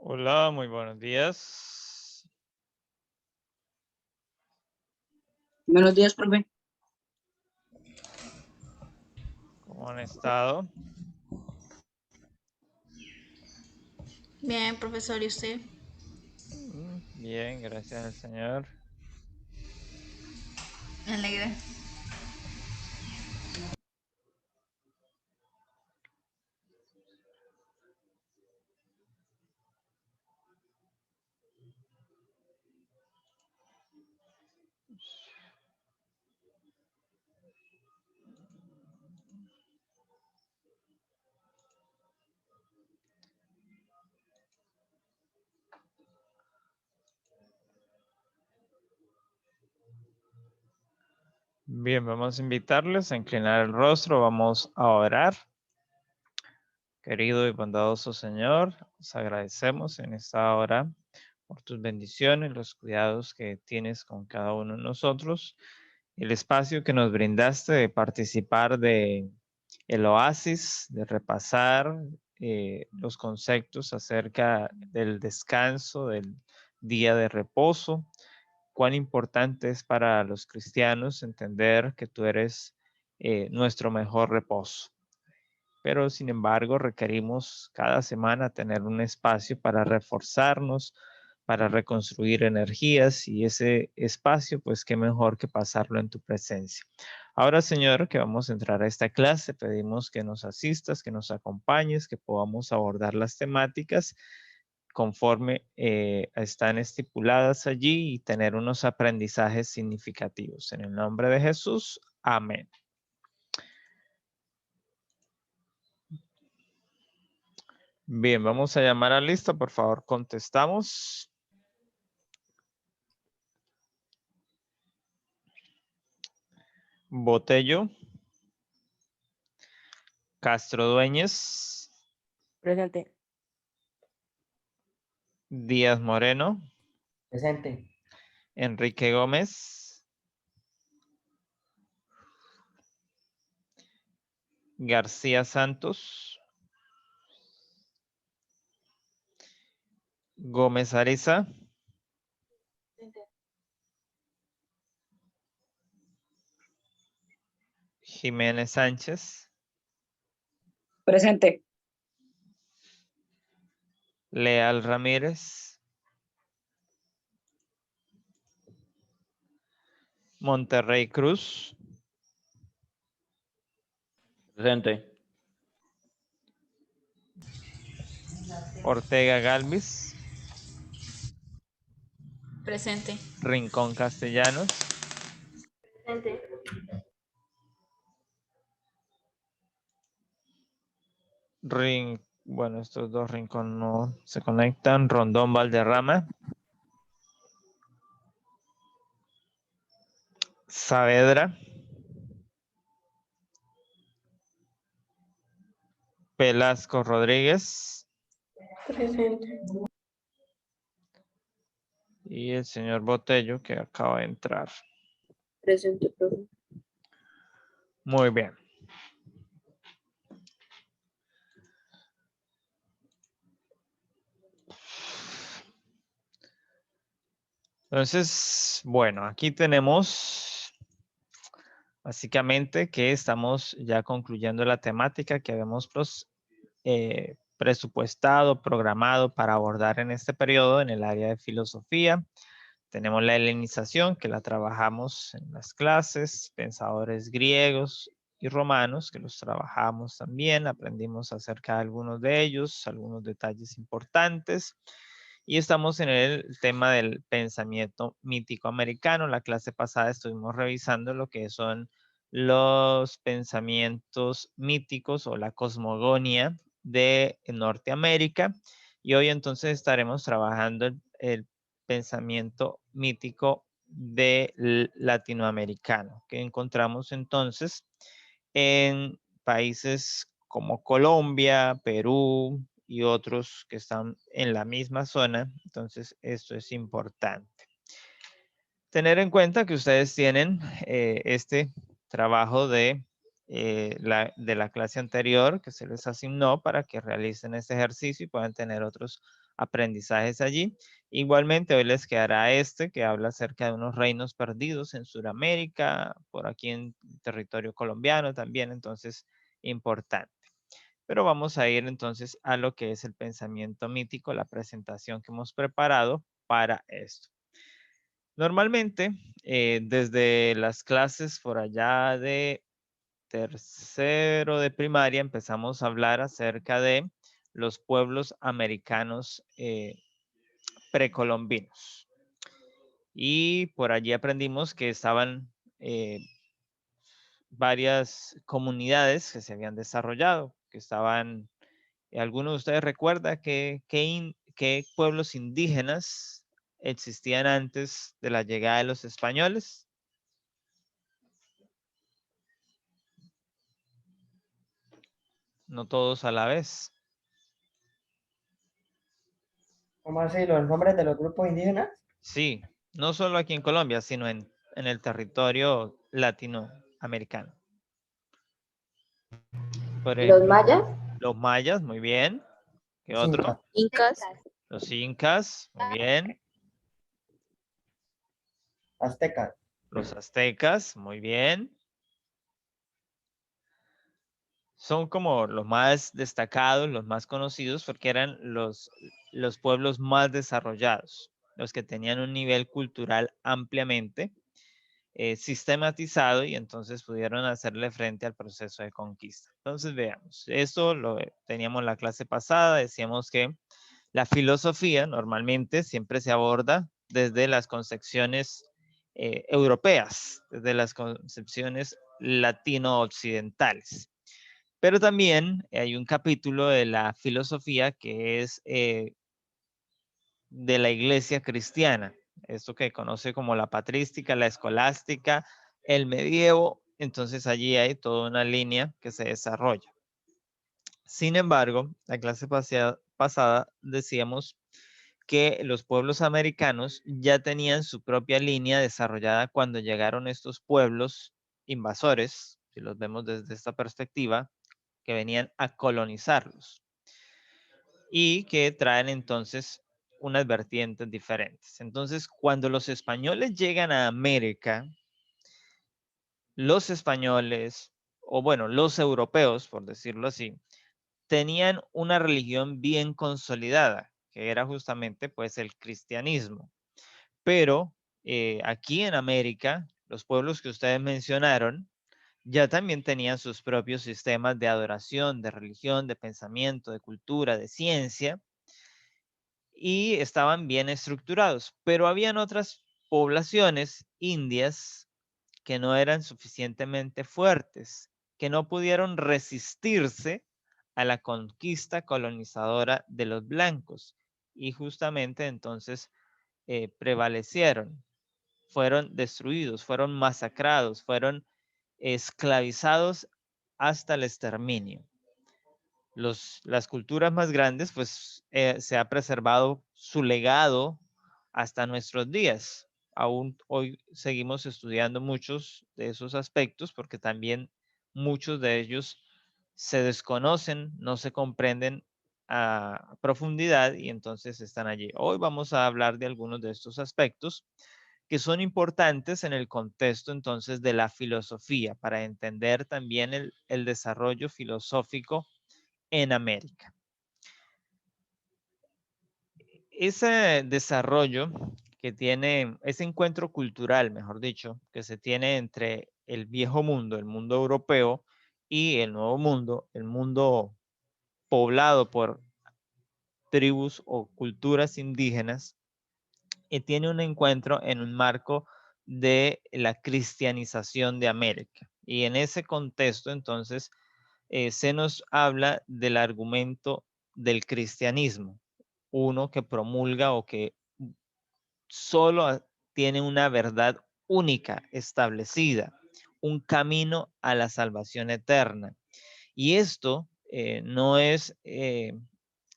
Hola, muy buenos días. Buenos días, profe. ¿Cómo han estado? Bien, profesor, ¿y usted? Bien, gracias al Señor. Me alegra. Bien, vamos a invitarles a inclinar el rostro, vamos a orar. Querido y bondadoso Señor, os agradecemos en esta hora por tus bendiciones, los cuidados que tienes con cada uno de nosotros, el espacio que nos brindaste de participar de el oasis, de repasar los conceptos acerca del descanso, del día de reposo, cuán importante es para los cristianos entender que tú eres nuestro mejor reposo. Pero sin embargo requerimos cada semana tener un espacio para reforzarnos, para reconstruir energías y ese espacio, pues qué mejor que pasarlo en tu presencia. Ahora, Señor, que vamos a entrar a esta clase, pedimos que nos asistas, que nos acompañes, que podamos abordar las temáticas conforme están estipuladas allí y tener unos aprendizajes significativos. En el nombre de Jesús, amén. Bien, vamos a llamar a lista, por favor, contestamos. Botello. Castro Dueñez. Presente. Díaz Moreno. Presente. Enrique Gómez. García Santos. Gómez Ariza. Jiménez Sánchez. Presente. Leal Ramírez. Monterrey Cruz. Presente. Ortega Galvis. Presente. Rincón Castellanos. Presente. Bueno, estos dos Rincón no se conectan. Rondón Valderrama. Saavedra. Velasco Rodríguez. Presente. Y el señor Botello, que acaba de entrar. Presente, profe. Muy bien. Entonces, bueno, aquí tenemos básicamente que estamos ya concluyendo la temática que habíamos presupuestado, programado para abordar en este periodo en el área de filosofía. Tenemos la helenización, que la trabajamos en las clases, pensadores griegos y romanos, que los trabajamos también, aprendimos acerca de algunos de ellos, algunos detalles importantes. Y estamos en el tema del pensamiento mítico americano. La clase pasada estuvimos revisando lo que son los pensamientos míticos o la cosmogonía de Norteamérica. Y hoy entonces estaremos trabajando el pensamiento mítico de latinoamericano, que encontramos entonces en países como Colombia, Perú y otros que están en la misma zona. Entonces, esto es importante. Tener en cuenta que ustedes tienen este trabajo de la clase anterior que se les asignó para que realicen este ejercicio y puedan tener otros aprendizajes allí. Igualmente hoy les quedará este que habla acerca de unos reinos perdidos en Sudamérica, por aquí en territorio colombiano también, entonces importante. Pero vamos a ir entonces a lo que es el pensamiento mítico, la presentación que hemos preparado para esto. Normalmente, desde las clases por allá de tercero de primaria empezamos a hablar acerca de los pueblos americanos precolombinos. Y por allí aprendimos que estaban varias comunidades que se habían desarrollado, que estaban, ¿alguno de ustedes recuerda qué pueblos indígenas existían antes de la llegada de los españoles? No todos a la vez. ¿Cómo así? ¿Los nombres de los grupos indígenas? Sí, no solo aquí en Colombia, sino en el territorio latinoamericano. Por Los ejemplo, mayas, los mayas, muy bien. ¿Qué Cinco. otro? incas, Los incas, muy bien. Aztecas. Los aztecas, muy bien. Son como los más destacados, los más conocidos, porque eran los pueblos más desarrollados, los que tenían un nivel cultural ampliamente sistematizado y entonces pudieron hacerle frente al proceso de conquista. Entonces veamos, esto lo teníamos en la clase pasada, decíamos que la filosofía normalmente siempre se aborda desde las concepciones europeas, desde las concepciones latino-occidentales. Pero también hay un capítulo de la filosofía que es de la iglesia cristiana, esto que conoce como la patrística, la escolástica, el medievo, entonces allí hay toda una línea que se desarrolla. Sin embargo, la clase pasada decíamos que los pueblos americanos ya tenían su propia línea desarrollada cuando llegaron estos pueblos invasores, si los vemos desde esta perspectiva, que venían a colonizarlos y que traen entonces unas vertientes diferentes. Entonces, cuando los españoles llegan a América, los españoles, o bueno, los europeos, por decirlo así, tenían una religión bien consolidada, que era justamente pues el cristianismo. Pero aquí en América, los pueblos que ustedes mencionaron, ya también tenían sus propios sistemas de adoración, de religión, de pensamiento, de cultura, de ciencia, y estaban bien estructurados, pero habían otras poblaciones indias que no eran suficientemente fuertes, que no pudieron resistirse a la conquista colonizadora de los blancos y justamente entonces prevalecieron, fueron destruidos, fueron masacrados, fueron esclavizados hasta el exterminio. Las culturas más grandes, pues se ha preservado su legado hasta nuestros días. Aún hoy seguimos estudiando muchos de esos aspectos porque también muchos de ellos se desconocen, no se comprenden a profundidad y entonces están allí. Hoy vamos a hablar de algunos de estos aspectos que son importantes en el contexto entonces de la filosofía para entender también el desarrollo filosófico en América. Ese desarrollo que tiene, ese encuentro cultural, mejor dicho, que se tiene entre el viejo mundo, el mundo europeo, y el nuevo mundo, el mundo poblado por tribus o culturas indígenas, y tiene un encuentro en un marco de la cristianización de América. Y en ese contexto, entonces, se nos habla del argumento del cristianismo, uno que promulga o que solo tiene una verdad única establecida, un camino a la salvación eterna. Y esto no es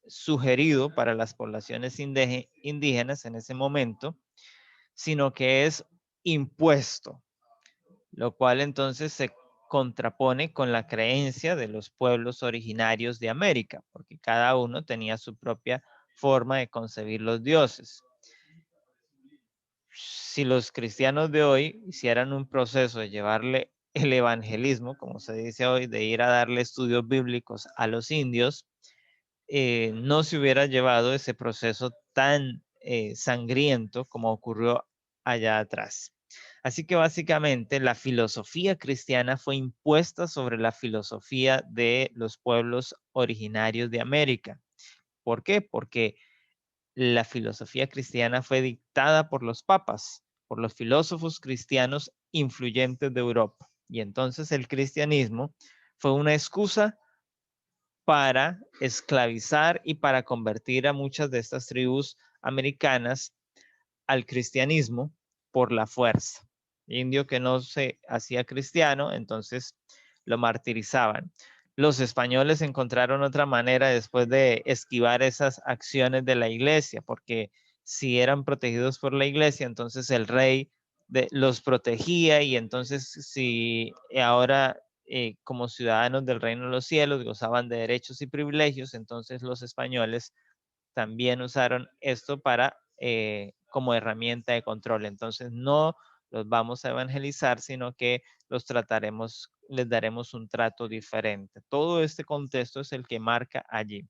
sugerido para las poblaciones indígenas en ese momento, sino que es impuesto, lo cual entonces se contrapone con la creencia de los pueblos originarios de América, porque cada uno tenía su propia forma de concebir los dioses. Si los cristianos de hoy hicieran un proceso de llevarle el evangelismo, como se dice hoy, de ir a darle estudios bíblicos a los indios, no se hubiera llevado ese proceso tan sangriento como ocurrió allá atrás. Así que básicamente la filosofía cristiana fue impuesta sobre la filosofía de los pueblos originarios de América. ¿Por qué? Porque la filosofía cristiana fue dictada por los papas, por los filósofos cristianos influyentes de Europa. Y entonces el cristianismo fue una excusa para esclavizar y para convertir a muchas de estas tribus americanas al cristianismo por la fuerza. Indio que no se hacía cristiano, entonces lo martirizaban. Los españoles encontraron otra manera después de esquivar esas acciones de la iglesia, porque si eran protegidos por la iglesia, entonces el rey los protegía y entonces si ahora como ciudadanos del reino de los cielos gozaban de derechos y privilegios, entonces los españoles también usaron esto para como herramienta de control. Entonces no los vamos a evangelizar, sino que los trataremos, les daremos un trato diferente. Todo este contexto es el que marca allí.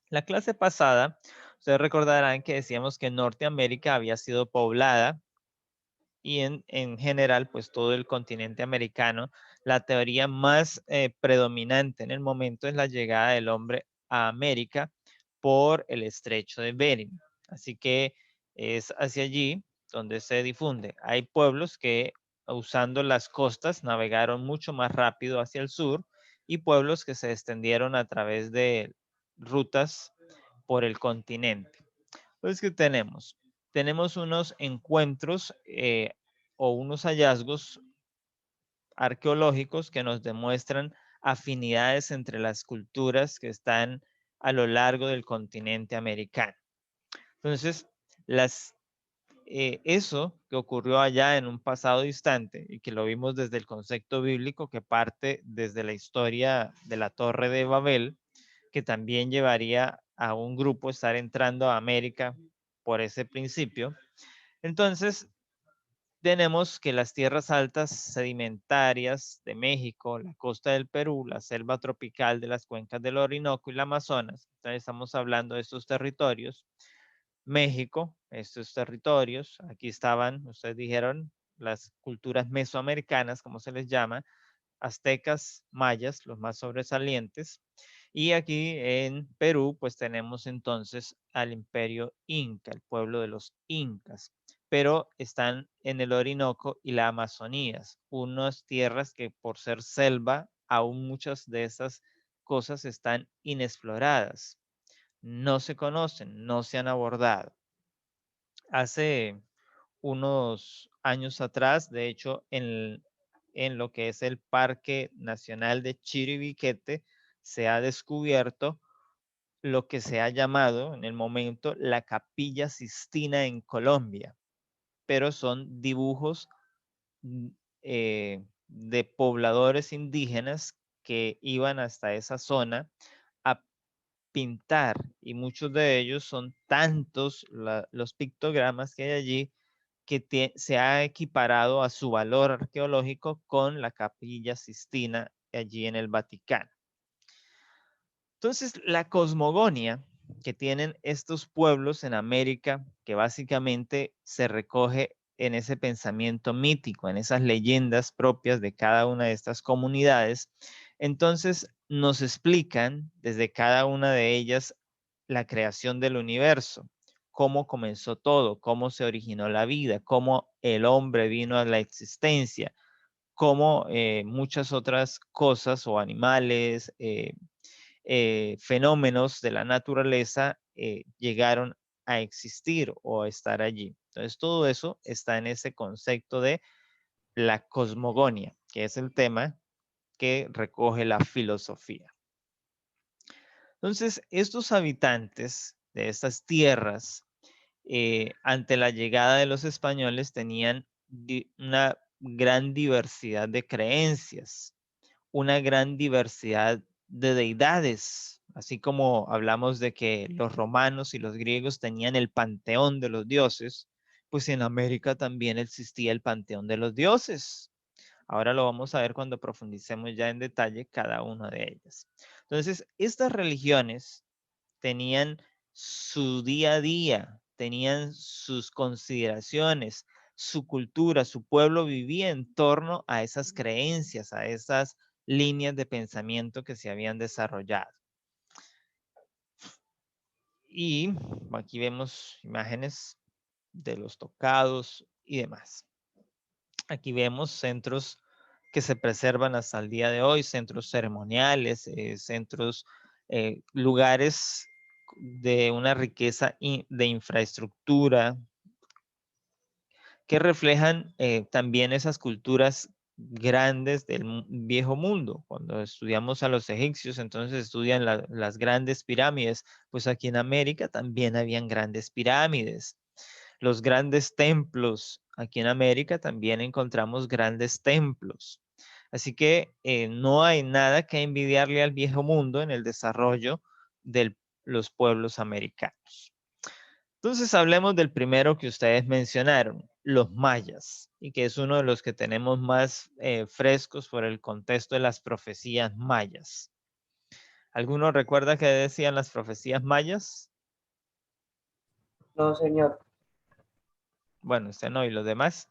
La clase pasada, ustedes recordarán que decíamos que Norteamérica había sido poblada y en general, pues todo el continente americano, la teoría más predominante en el momento es la llegada del hombre a América por el estrecho de Bering. Así que es hacia allí donde se difunde. Hay pueblos que usando las costas navegaron mucho más rápido hacia el sur y pueblos que se extendieron a través de rutas por el continente. Entonces, ¿qué tenemos? Tenemos unos encuentros o unos hallazgos arqueológicos que nos demuestran afinidades entre las culturas que están a lo largo del continente americano. Entonces, eso que ocurrió allá en un pasado distante y que lo vimos desde el concepto bíblico que parte desde la historia de la Torre de Babel, que también llevaría a un grupo a estar entrando a América por ese principio. Entonces, tenemos que las tierras altas sedimentarias de México, la costa del Perú, la selva tropical de las cuencas del Orinoco y el Amazonas, entonces estamos hablando de estos territorios. México, estos territorios, aquí estaban, ustedes dijeron, las culturas mesoamericanas, como se les llama, aztecas, mayas, los más sobresalientes. Y aquí en Perú, pues tenemos entonces al imperio inca, el pueblo de los incas, pero están en el Orinoco y la Amazonías, unas tierras que por ser selva, aún muchas de esas cosas están inexploradas, no se conocen, no se han abordado. Hace unos años atrás, de hecho, en lo que es el Parque Nacional de Chiribiquete, se ha descubierto lo que se ha llamado en el momento la Capilla Sistina en Colombia, pero son dibujos de pobladores indígenas que iban hasta esa zona a pintar y muchos de ellos son tantos los pictogramas que hay allí que se ha equiparado a su valor arqueológico con la Capilla Sistina allí en el Vaticano. Entonces, la cosmogonía que tienen estos pueblos en América, que básicamente se recoge en ese pensamiento mítico, en esas leyendas propias de cada una de estas comunidades, entonces nos explican desde cada una de ellas la creación del universo, cómo comenzó todo, cómo se originó la vida, cómo el hombre vino a la existencia, cómo muchas otras cosas o animales, fenómenos de la naturaleza llegaron a existir o a estar allí. Entonces, todo eso está en ese concepto de la cosmogonía, que es el tema que recoge la filosofía. Entonces, estos habitantes de estas tierras, ante la llegada de los españoles, tenían una gran diversidad de creencias, una gran diversidad de deidades. Así como hablamos de que los romanos y los griegos tenían el panteón de los dioses, pues en América también existía el panteón de los dioses. Ahora lo vamos a ver cuando profundicemos ya en detalle cada una de ellas. Entonces, estas religiones tenían su día a día, tenían sus consideraciones, su cultura, su pueblo vivía en torno a esas creencias, a esas líneas de pensamiento que se habían desarrollado. Y aquí vemos imágenes de los tocados y demás. Aquí vemos centros que se preservan hasta el día de hoy, centros ceremoniales, centros, lugares de una riqueza de infraestructura que reflejan también esas culturas grandes del viejo mundo. Cuando estudiamos a los egipcios, entonces estudian las grandes pirámides, pues aquí en América también habían grandes pirámides. Los grandes templos, aquí en América también encontramos grandes templos. Así que no hay nada que envidiarle al viejo mundo en el desarrollo de los pueblos americanos. Entonces hablemos del primero que ustedes mencionaron, los mayas, y que es uno de los que tenemos más frescos por el contexto de las profecías mayas. ¿Alguno recuerda qué decían las profecías mayas? No, señor. Bueno, usted no, ¿y los demás?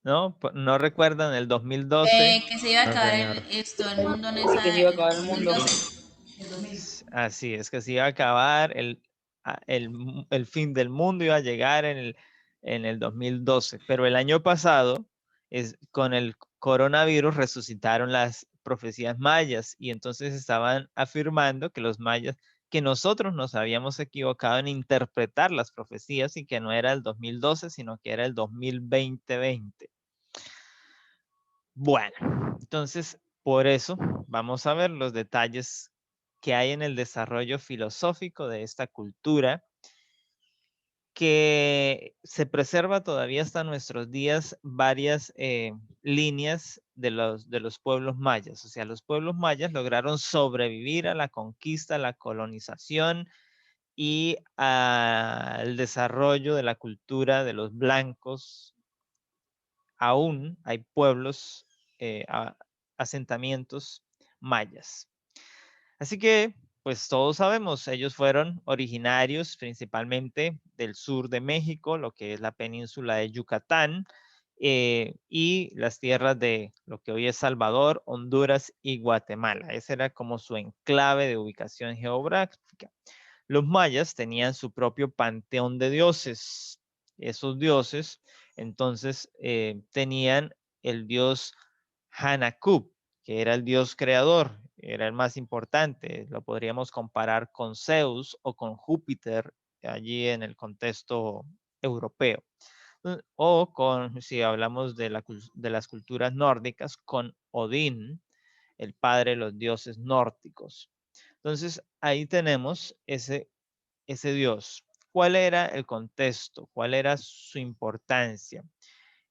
¿No? ¿No recuerdan el 2012? Que se iba a No, acabar señor. el mundo en Sí, que se iba a acabar el en mundo. 2012. Así es, que se iba a acabar el fin del mundo, iba a llegar en el 2012. Pero el año pasado, con el coronavirus, resucitaron las profecías mayas y entonces estaban afirmando que los mayas, que nosotros nos habíamos equivocado en interpretar las profecías y que no era el 2012, sino que era el 2020. Bueno, entonces por eso vamos a ver los detalles que hay en el desarrollo filosófico de esta cultura que se preserva todavía hasta nuestros días varias líneas de los pueblos mayas. O sea, los pueblos mayas lograron sobrevivir a la conquista, a la colonización y al desarrollo de la cultura de los blancos. Aún hay pueblos, asentamientos mayas. Así que, pues todos sabemos, ellos fueron originarios principalmente del sur de México, lo que es la península de Yucatán, y las tierras de lo que hoy es Salvador, Honduras y Guatemala. Ese era como su enclave de ubicación geográfica. Los mayas tenían su propio panteón de dioses. Esos dioses, entonces, tenían el dios Hanakub, que era el dios creador, era el más importante. Lo podríamos comparar con Zeus o con Júpiter allí en el contexto europeo. O con, si hablamos de las culturas nórdicas, con Odín, el padre de los dioses nórdicos. Entonces, ahí tenemos ese dios. ¿Cuál era el contexto? ¿Cuál era su importancia?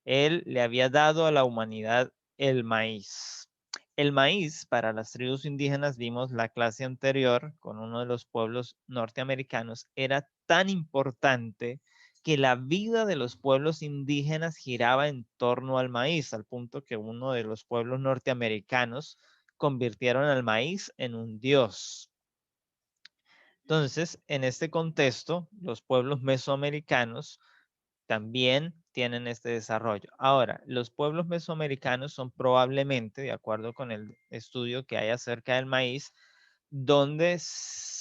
Él le había dado a la humanidad el maíz. El maíz para las tribus indígenas, vimos la clase anterior con uno de los pueblos norteamericanos, era tan importante que la vida de los pueblos indígenas giraba en torno al maíz, al punto que uno de los pueblos norteamericanos convirtieron al maíz en un dios. Entonces, en este contexto, los pueblos mesoamericanos también tienen este desarrollo. Ahora, los pueblos mesoamericanos son probablemente, de acuerdo con el estudio que hay acerca del maíz, donde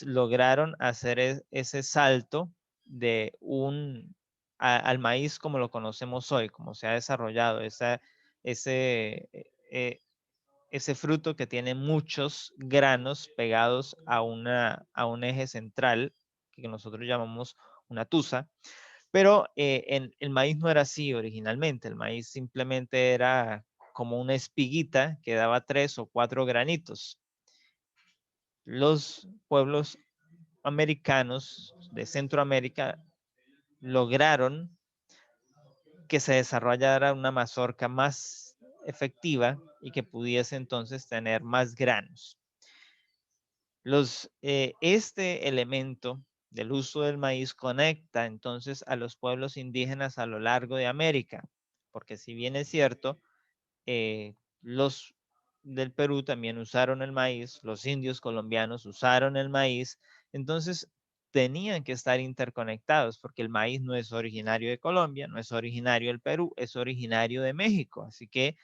lograron hacer ese salto de al maíz como lo conocemos hoy, como se ha desarrollado, ese, ese fruto que tiene muchos granos pegados a un eje central, que nosotros llamamos una tusa. Pero el maíz no era así originalmente. El maíz simplemente era como una espiguita que daba 3 o 4 granitos. Los pueblos americanos de Centroamérica lograron que se desarrollara una mazorca más efectiva y que pudiese entonces tener más granos. Este elemento del uso del maíz conecta entonces a los pueblos indígenas a lo largo de América, porque si bien es cierto, los del Perú también usaron el maíz, los indios colombianos usaron el maíz, entonces tenían que estar interconectados porque el maíz no es originario de Colombia, no es originario del Perú, es originario de México, así que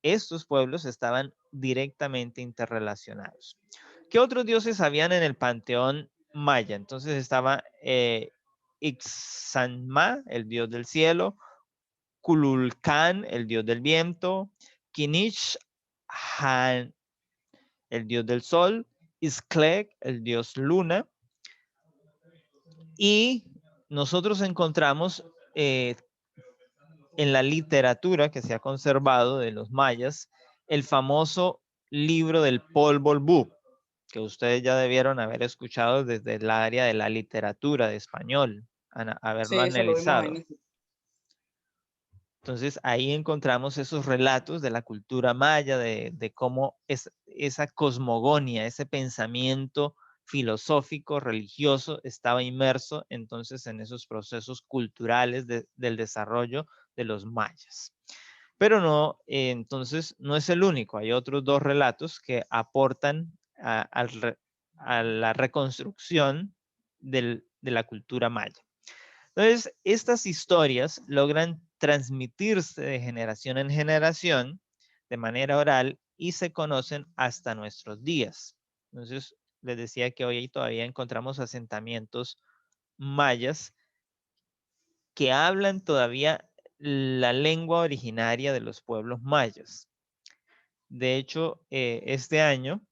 estos pueblos estaban directamente interrelacionados. ¿Qué otros dioses habían en el panteón maya? Entonces estaba Ixanma, el dios del cielo, Kululkan, el dios del viento, Kinich Han, el dios del sol, Isklek, el dios luna, y nosotros encontramos en la literatura que se ha conservado de los mayas el famoso libro del Popol Vuh, que ustedes ya debieron haber escuchado desde el área de la literatura de español, haberlo Sí, eso lo vimos analizado. en eso. Entonces ahí encontramos esos relatos de la cultura maya, de cómo esa cosmogonía, ese pensamiento filosófico, religioso, estaba inmerso entonces en esos procesos culturales del desarrollo de los mayas. Pero no, entonces no es el único, hay otros dos relatos que aportan a la reconstrucción de la cultura maya. Entonces, estas historias logran transmitirse de generación en generación de manera oral y se conocen hasta nuestros días. Entonces, les decía que hoy todavía encontramos asentamientos mayas que hablan todavía la lengua originaria de los pueblos mayas. De hecho, este año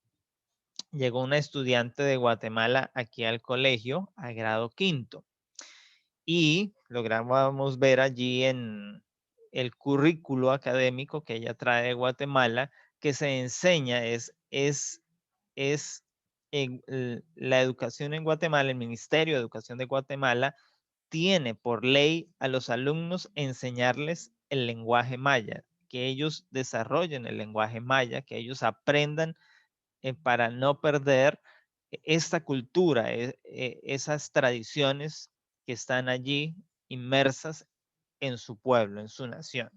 llegó una estudiante de Guatemala aquí al colegio a grado quinto. Y logramos ver allí en el currículo académico que ella trae de Guatemala que se enseña la educación en Guatemala, el Ministerio de Educación de Guatemala tiene por ley a los alumnos enseñarles el lenguaje maya, que ellos desarrollen el lenguaje maya, que ellos aprendan para no perder esta cultura, esas tradiciones que están allí inmersas en su pueblo, en su nación.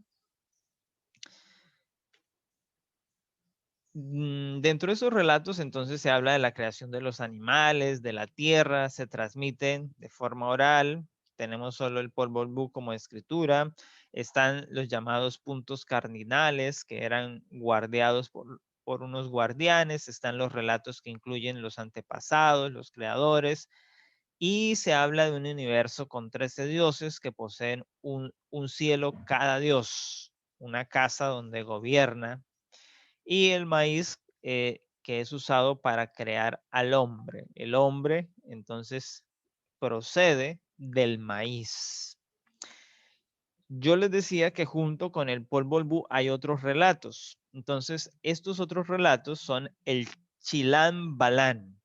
Dentro de esos relatos entonces se habla de la creación de los animales, de la tierra, se transmiten de forma oral, tenemos solo el Popol Vuh como escritura, están los llamados puntos cardinales que eran guardiados por unos guardianes, están los relatos que incluyen los antepasados, los creadores, y se habla de un universo con 13 dioses que poseen un cielo cada dios, una casa donde gobierna, y el maíz que es usado para crear al hombre. El hombre entonces procede del maíz. Yo les decía que junto con el Popol Vuh hay otros relatos. Entonces, estos otros relatos son el Chilan Balán.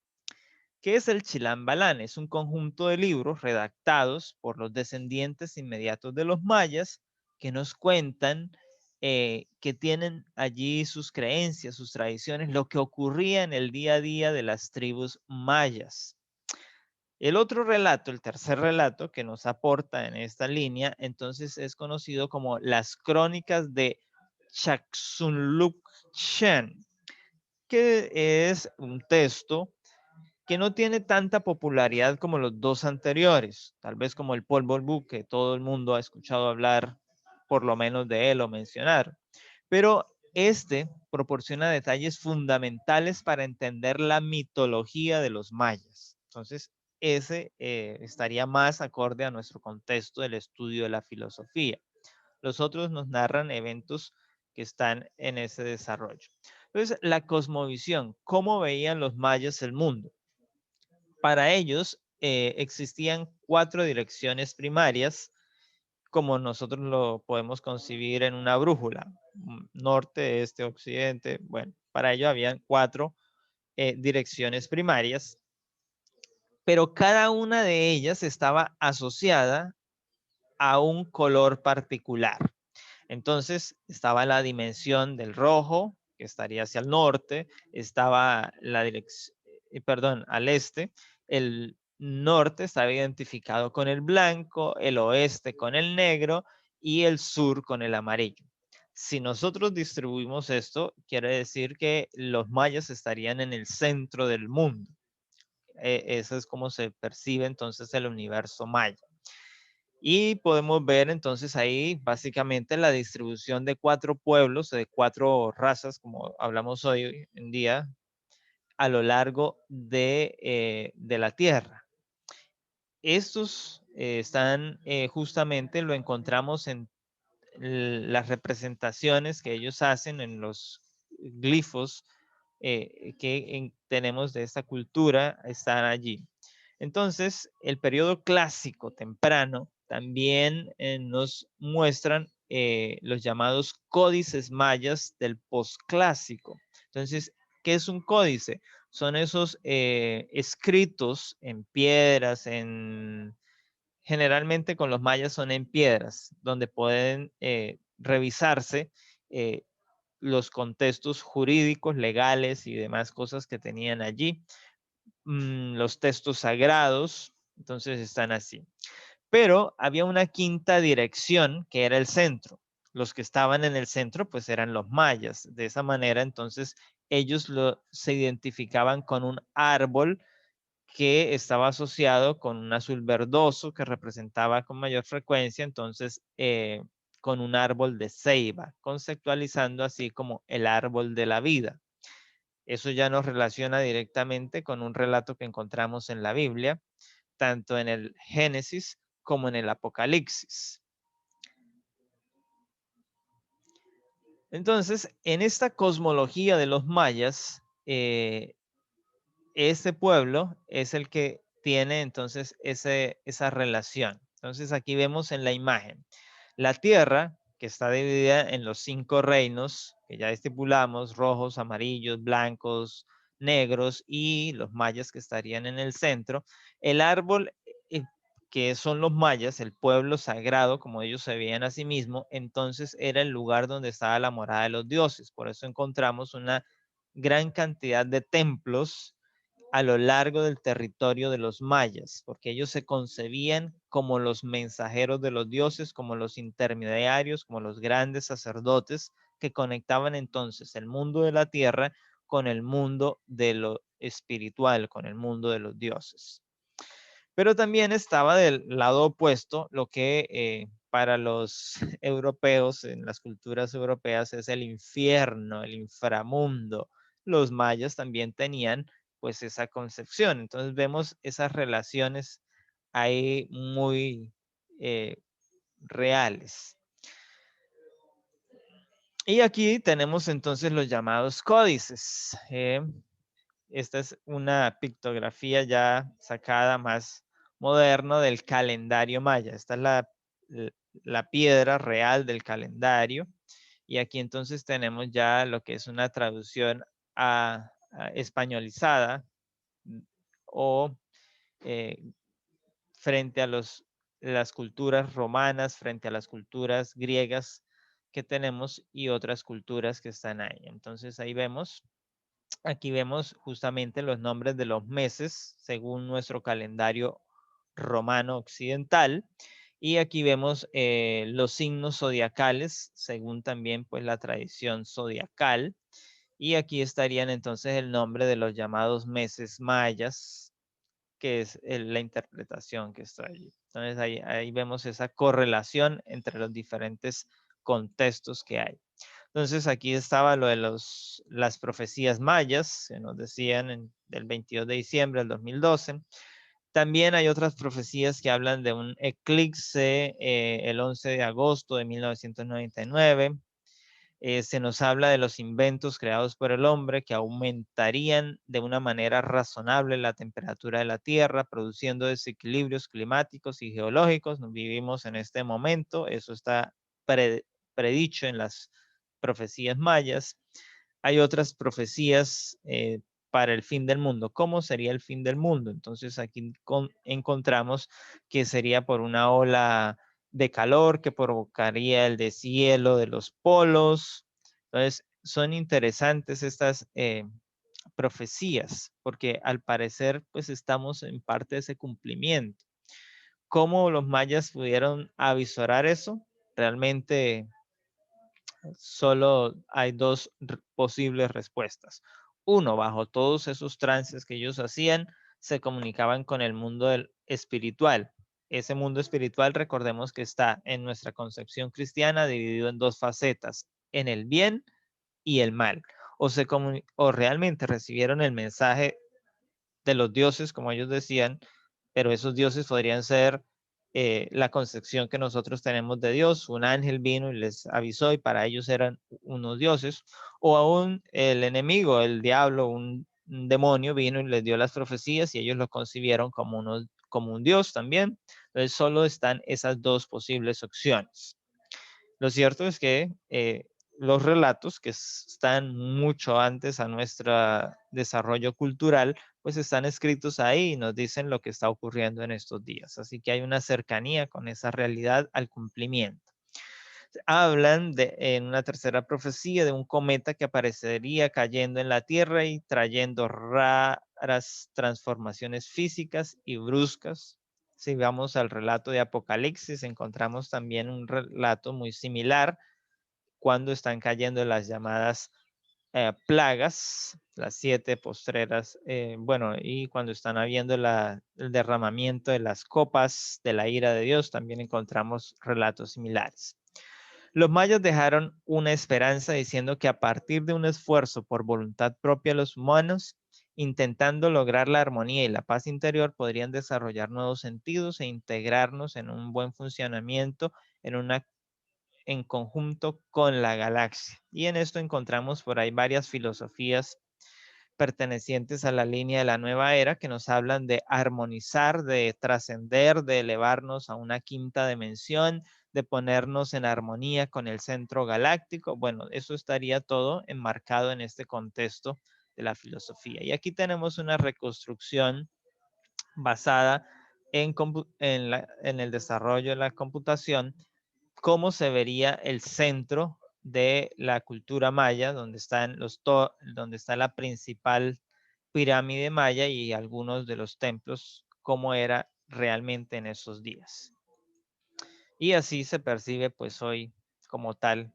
¿Qué es el Chilan Balán? Es un conjunto de libros redactados por los descendientes inmediatos de los mayas que nos cuentan que tienen allí sus creencias, sus tradiciones, lo que ocurría en el día a día de las tribus mayas. El otro relato, el tercer relato que nos aporta en esta línea, entonces es conocido como las crónicas de Chaxunlukchen, que es un texto que no tiene tanta popularidad como los dos anteriores, tal vez como el Popol Vuh, que todo el mundo ha escuchado hablar por lo menos de él o mencionar, pero este proporciona detalles fundamentales para entender la mitología de los mayas. Entonces, ese estaría más acorde a nuestro contexto del estudio de la filosofía. Los otros nos narran eventos que están en ese desarrollo. Entonces, la cosmovisión, ¿cómo veían los mayas el mundo? Para ellos existían 4 direcciones primarias, como nosotros lo podemos concebir en una brújula, norte, este, occidente. Bueno, para ello habían 4 direcciones primarias, pero cada una de ellas estaba asociada a un color particular. Entonces estaba la dimensión del rojo, que estaría hacia el norte, estaba la dirección, perdón, al este, el norte estaba identificado con el blanco, el oeste con el negro y el sur con el amarillo. Si nosotros distribuimos esto, quiere decir que los mayas estarían en el centro del mundo. Eso es como se percibe entonces el universo maya. Y podemos ver entonces ahí básicamente la distribución de 4 pueblos, de 4 razas, como hablamos hoy en día, a lo largo de la Tierra. Estos están justamente, lo encontramos en las representaciones que ellos hacen en los glifos que tenemos de esta cultura, están allí. Entonces, el periodo clásico temprano también nos muestran los llamados códices mayas del posclásico. Entonces, ¿qué es un códice? Son esos escritos en piedras, generalmente con los mayas son en piedras, donde pueden revisarse los contextos jurídicos, legales y demás cosas que tenían allí. Los textos sagrados, entonces están así. Pero había una quinta dirección que era el centro. Los que estaban en el centro pues eran los mayas. De esa manera entonces ellos se identificaban con un árbol que estaba asociado con un azul verdoso que representaba con mayor frecuencia entonces con un árbol de ceiba, conceptualizando así como el árbol de la vida. Eso ya nos relaciona directamente con un relato que encontramos en la Biblia, tanto en el Génesis como en el Apocalipsis. Entonces, en esta cosmología de los mayas, este pueblo es el que tiene entonces esa relación. Entonces, aquí vemos en la imagen la tierra, que está dividida en los 5 reinos que ya estipulamos, rojos, amarillos, blancos, negros y los mayas que estarían en el centro. El árbol que son los mayas, el pueblo sagrado, como ellos se veían a sí mismos, entonces era el lugar donde estaba la morada de los dioses. Por eso encontramos una gran cantidad de templos a lo largo del territorio de los mayas, porque ellos se concebían como los mensajeros de los dioses, como los intermediarios, como los grandes sacerdotes que conectaban entonces el mundo de la tierra con el mundo de lo espiritual, con el mundo de los dioses. Pero también estaba del lado opuesto lo que para los europeos, en las culturas europeas, es el infierno, el inframundo. Los mayas también tenían pues esa concepción. Entonces vemos esas relaciones ahí muy reales. Y aquí tenemos entonces los llamados códices. Esta es una pictografía ya sacada más moderno del calendario maya. Esta es la piedra real del calendario. Y aquí entonces tenemos ya lo que es una traducción españolizada o frente a las culturas romanas, frente a las culturas griegas que tenemos y otras culturas que están ahí. Entonces ahí vemos. Aquí vemos justamente los nombres de los meses según nuestro calendario romano occidental. Y aquí vemos los signos zodiacales según también pues la tradición zodiacal. Y aquí estarían entonces el nombre de los llamados meses mayas, que es la interpretación que está allí. Entonces ahí vemos esa correlación entre los diferentes contextos que hay. Entonces aquí estaba lo de las profecías mayas, que nos decían del 22 de diciembre del 2012. También hay otras profecías que hablan de un eclipse el 11 de agosto de 1999. Se nos habla de los inventos creados por el hombre que aumentarían de una manera razonable la temperatura de la Tierra, produciendo desequilibrios climáticos y geológicos. Nos vivimos en este momento, eso está predicho en las profecías mayas. Hay otras profecías para el fin del mundo. ¿Cómo sería el fin del mundo? Entonces aquí encontramos que sería por una ola de calor que provocaría el deshielo de los polos. Entonces, son interesantes estas profecías, porque al parecer, pues estamos en parte de ese cumplimiento. ¿Cómo los mayas pudieron avisorar eso? Realmente solo hay dos posibles respuestas. Uno, bajo todos esos trances que ellos hacían, se comunicaban con el mundo espiritual. Ese mundo espiritual, recordemos que está en nuestra concepción cristiana dividido en dos facetas, en el bien y el mal. O realmente recibieron el mensaje de los dioses, como ellos decían, pero esos dioses podrían ser la concepción que nosotros tenemos de Dios. Un ángel vino y les avisó y para ellos eran unos dioses. O aún el enemigo, el diablo, un demonio vino y les dio las profecías y ellos lo concibieron como un dios también. Entonces solo están esas dos posibles opciones. Lo cierto es que los relatos que están mucho antes a nuestro desarrollo cultural, pues están escritos ahí y nos dicen lo que está ocurriendo en estos días. Así que hay una cercanía con esa realidad al cumplimiento. Hablan en una tercera profecía de un cometa que aparecería cayendo en la Tierra y trayendo raras transformaciones físicas y bruscas. Si vamos al relato de Apocalipsis, encontramos también un relato muy similar cuando están cayendo las llamadas plagas, las 7 postreras, bueno, y cuando están habiendo el derramamiento de las copas de la ira de Dios, también encontramos relatos similares. Los mayas dejaron una esperanza diciendo que a partir de un esfuerzo por voluntad propia los humanos, intentando lograr la armonía y la paz interior, podrían desarrollar nuevos sentidos e integrarnos en un buen funcionamiento en conjunto con la galaxia. Y en esto encontramos por ahí varias filosofías pertenecientes a la línea de la nueva era que nos hablan de armonizar, de trascender, de elevarnos a una quinta dimensión, de ponernos en armonía con el centro galáctico. Bueno, eso estaría todo enmarcado en este contexto de la filosofía. Y aquí tenemos una reconstrucción basada en el desarrollo de la computación, cómo se vería el centro de la cultura maya, donde está la principal pirámide maya y algunos de los templos, cómo era realmente en esos días. Y así se percibe pues hoy como tal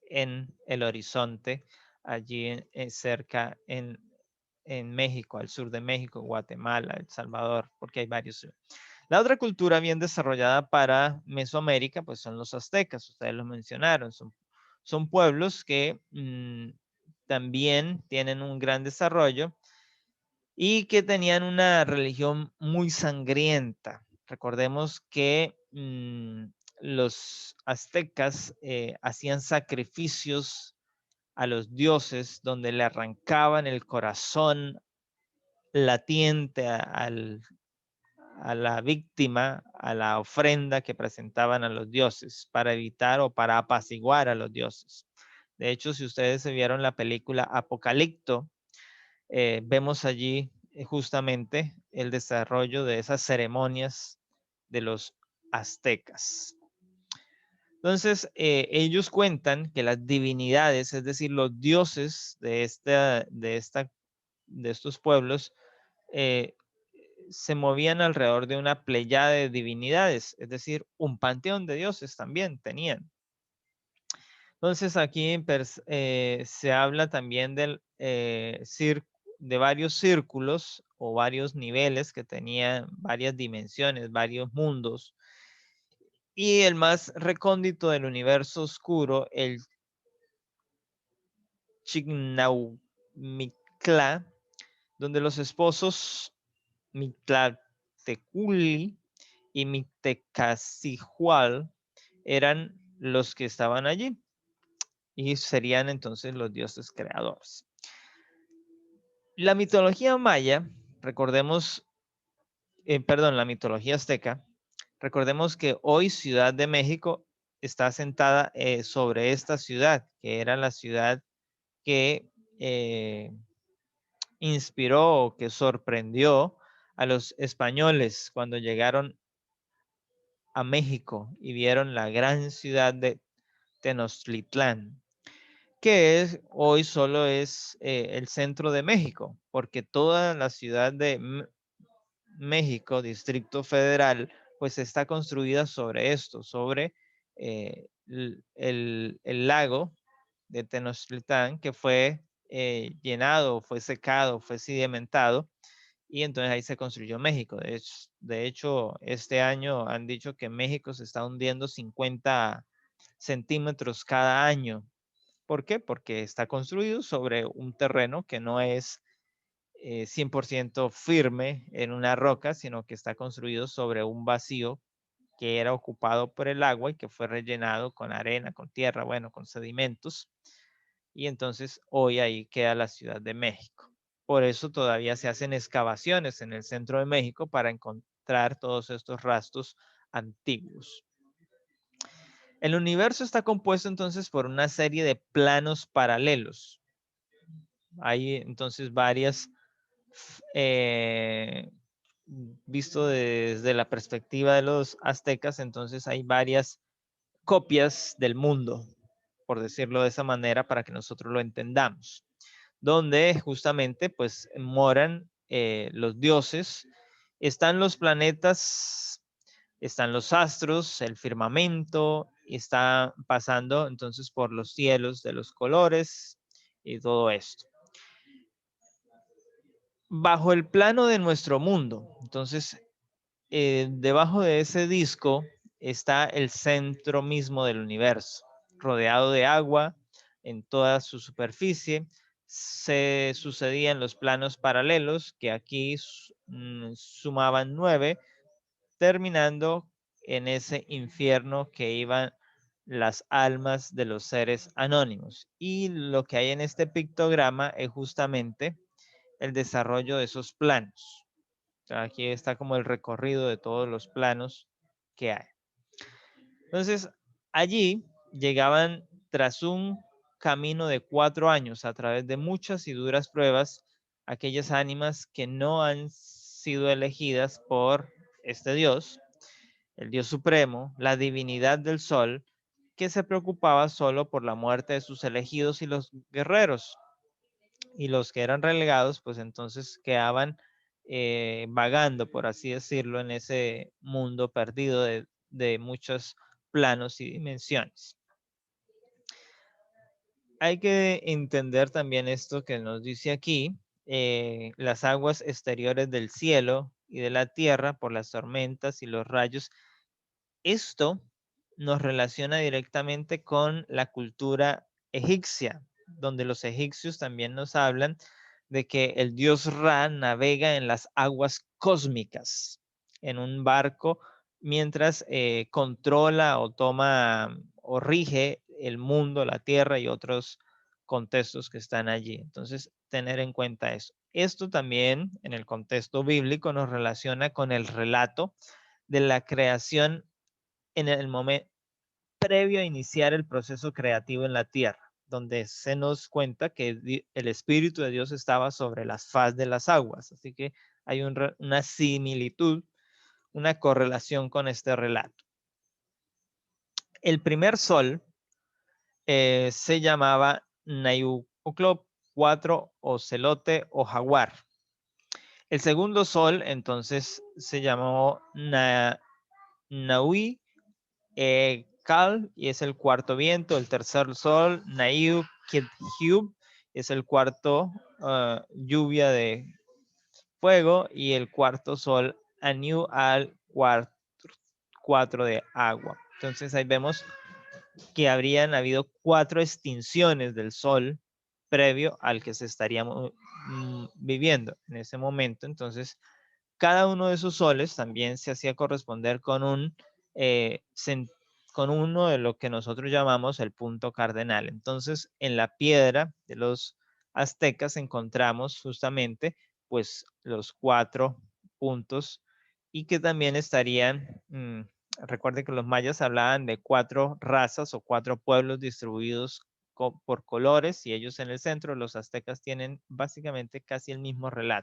en el horizonte, allí cerca en México, al sur de México, Guatemala, El Salvador, porque hay varios. La otra cultura bien desarrollada para Mesoamérica, pues son los aztecas, ustedes lo mencionaron, son pueblos que también tienen un gran desarrollo y que tenían una religión muy sangrienta. Recordemos que los aztecas hacían sacrificios a los dioses donde le arrancaban el corazón latiente a la víctima, a la ofrenda que presentaban a los dioses para evitar o para apaciguar a los dioses. De hecho, si ustedes se vieron la película Apocalipto, vemos allí justamente el desarrollo de esas ceremonias de los aztecas. Entonces, ellos cuentan que las divinidades, es decir, los dioses de estos pueblos, se movían alrededor de una pleyada de divinidades, es decir, un panteón de dioses también tenían. Entonces aquí se habla también de varios círculos o varios niveles que tenían varias dimensiones, varios mundos. Y el más recóndito del universo oscuro, el Chignaumitla, donde los esposos Mictlantecutli y Mictecacihual eran los que estaban allí y serían entonces los dioses creadores. La mitología maya, recordemos, la mitología azteca, recordemos que hoy Ciudad de México está asentada sobre esta ciudad, que era la ciudad que inspiró o que sorprendió a los españoles cuando llegaron a México y vieron la gran ciudad de Tenochtitlán, que hoy solo es el centro de México, porque toda la ciudad de México, Distrito Federal, pues está construida sobre esto, sobre el lago de Tenochtitlán, que fue llenado, fue secado, fue sedimentado, y entonces ahí se construyó México. De hecho, este año han dicho que México se está hundiendo 50 centímetros cada año. ¿Por qué? Porque está construido sobre un terreno que no es 100% firme en una roca, sino que está construido sobre un vacío que era ocupado por el agua y que fue rellenado con arena, con tierra, bueno, con sedimentos. Y entonces hoy ahí queda la Ciudad de México. Por eso todavía se hacen excavaciones en el centro de México para encontrar todos estos rastros antiguos. El universo está compuesto entonces por una serie de planos paralelos. Hay entonces varias, visto desde la perspectiva de los aztecas, entonces hay varias copias del mundo, por decirlo de esa manera, para que nosotros lo entendamos, donde justamente pues moran los dioses, están los planetas, están los astros, el firmamento, está pasando entonces por los cielos de los colores y todo esto. Bajo el plano de nuestro mundo, entonces, debajo de ese disco está el centro mismo del universo, rodeado de agua en toda su superficie. Se sucedían los planos paralelos, que aquí sumaban 9, terminando en ese infierno que iban las almas de los seres anónimos. Y lo que hay en este pictograma es justamente el desarrollo de esos planos. O sea, aquí está como el recorrido de todos los planos que hay. Entonces, allí llegaban tras un camino de 4 años a través de muchas y duras pruebas, aquellas ánimas que no han sido elegidas por este Dios, el Dios Supremo, la divinidad del Sol, que se preocupaba solo por la muerte de sus elegidos y los guerreros. Y los que eran relegados, pues entonces quedaban vagando, por así decirlo, en ese mundo perdido de muchos planos y dimensiones. Hay que entender también esto que nos dice aquí, las aguas exteriores del cielo y de la tierra por las tormentas y los rayos. Esto nos relaciona directamente con la cultura egipcia, donde los egipcios también nos hablan de que el dios Ra navega en las aguas cósmicas, en un barco, mientras controla o toma o rige el mundo, la tierra y otros contextos que están allí. Entonces, tener en cuenta eso. Esto también, en el contexto bíblico, nos relaciona con el relato de la creación en el momento previo a iniciar el proceso creativo en la tierra, donde se nos cuenta que el Espíritu de Dios estaba sobre la faz de las aguas. Así que hay una similitud, una correlación con este relato. El primer sol se llamaba Nayuclop 4 o celote o jaguar. El segundo sol entonces se llamó Naui Kal, y es el cuarto viento. El tercer sol, Naiu Kidhub, es el cuarto lluvia de fuego. Y el cuarto sol, Anu al 4 de agua. Entonces ahí vemos que habrían habido 4 extinciones del sol previo al que se estaríamos viviendo en ese momento. Entonces, cada uno de esos soles también se hacía corresponder con con uno de lo que nosotros llamamos el punto cardenal. Entonces, en la piedra de los aztecas encontramos justamente pues los 4 puntos, y que también estarían, recuerden que los mayas hablaban de 4 razas o 4 pueblos distribuidos por colores, y ellos en el centro. Los aztecas tienen básicamente casi el mismo relato.